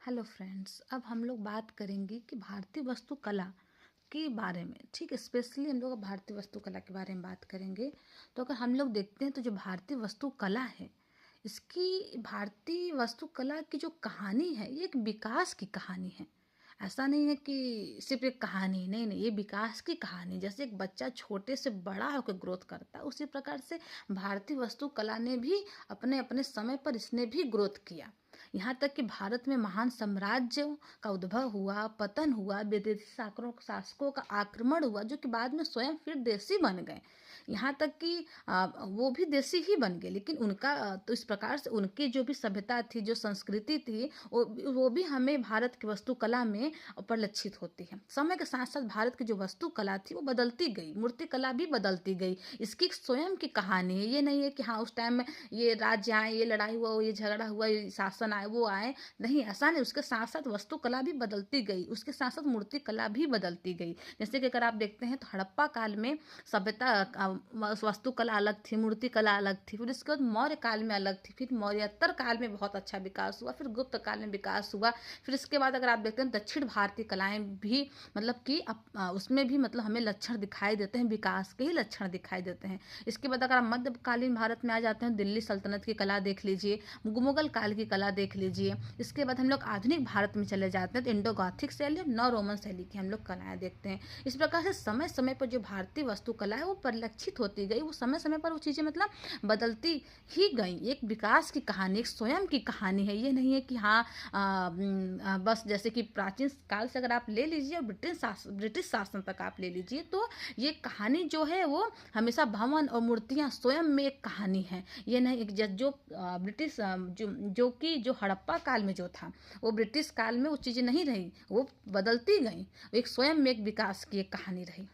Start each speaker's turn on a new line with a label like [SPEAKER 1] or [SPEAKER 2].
[SPEAKER 1] Hello friends, अब हम लोग बात करेंगे कि भारतीय वास्तुकला के बारे में। ठीक है, स्पेशली हम लोग अब भारतीय वास्तुकला के बारे में बात करेंगे। तो अगर हम लोग देखते हैं तो जो भारतीय वास्तुकला है, इसकी भारतीय वास्तुकला की जो कहानी है ये एक विकास की कहानी है। ऐसा नहीं है कि सिर्फ एक कहानी, नहीं नहीं, ये विकास की कहानी। जैसे एक बच्चा छोटे से बड़ा होकर ग्रोथ करता है, उसी प्रकार से भारतीय वास्तुकला ने भी अपने अपने समय पर इसने भी ग्रोथ किया। यहाँ तक कि भारत में महान साम्राज्यों का उद्भव हुआ, पतन हुआ, विदेशी शासकों का आक्रमण हुआ, जो कि बाद में स्वयं फिर देशी बन गए। यहाँ तक कि वो भी देशी ही बन गए, लेकिन उनका तो इस प्रकार से उनकी जो भी सभ्यता थी, जो संस्कृति थी, वो भी हमें भारत की वास्तुकला में परिलक्षित होती है। समय के साथ साथ भारत की जो वास्तुकला थी वो बदलती गई, मूर्तिकला भी बदलती गई। इसकी स्वयं की कहानी है। ये नहीं है कि हाँ उस टाइम में ये राज्य आए, ये लड़ाई हुआ, ये झगड़ा हुआ, ये शासन आए, वो आए, नहीं, ऐसा नहीं। उसके साथ साथ वास्तुकला भी बदलती गई, उसके साथ साथ मूर्तिकला भी बदलती गई। जैसे कि अगर आप देखते हैं तो हड़प्पा काल में सभ्यता वास्तुकला अलग थी, मूर्तिकला अलग थी। फिर इसके बाद मौर्य काल में अलग थी, फिर मौर्योत्तर काल में बहुत अच्छा विकास हुआ, फिर गुप्त काल में विकास हुआ। फिर इसके बाद अगर आप देखते हैं दक्षिण भारतीय कलाएं भी मतलब कि उसमें भी मतलब हमें लक्षण दिखाई देते हैं, विकास के ही लक्षण दिखाई देते हैं। इसके बाद अगर आप मध्यकालीन भारत में आ जाते हैं, दिल्ली सल्तनत की कला देख लीजिए, मुगल काल की कला देख लीजिए। इसके बाद हम लोग आधुनिक भारत में चले जाते हैं तो इंडो गॉथिक शैली और नव रोमन शैली की हम लोग कलाएं देखते हैं। इस प्रकार से समय समय पर जो भारतीय वास्तुकला है वो परिलक्षित होती गई, वो समय समय पर वो चीज़ें मतलब बदलती ही गई। एक विकास की कहानी, एक स्वयं की कहानी है। ये नहीं है कि हाँ बस जैसे कि प्राचीन काल से अगर आप ले लीजिए और ब्रिटिश शासन तक आप ले लीजिए, तो ये कहानी जो है वो हमेशा भवन और मूर्तियाँ स्वयं में एक कहानी है। ये नहीं जो ब्रिटिश जो हड़प्पा काल में जो था, वो ब्रिटिश काल में वो चीज़ें नहीं रही, वो बदलती गई। एक स्वयं में एक विकास की एक कहानी रही।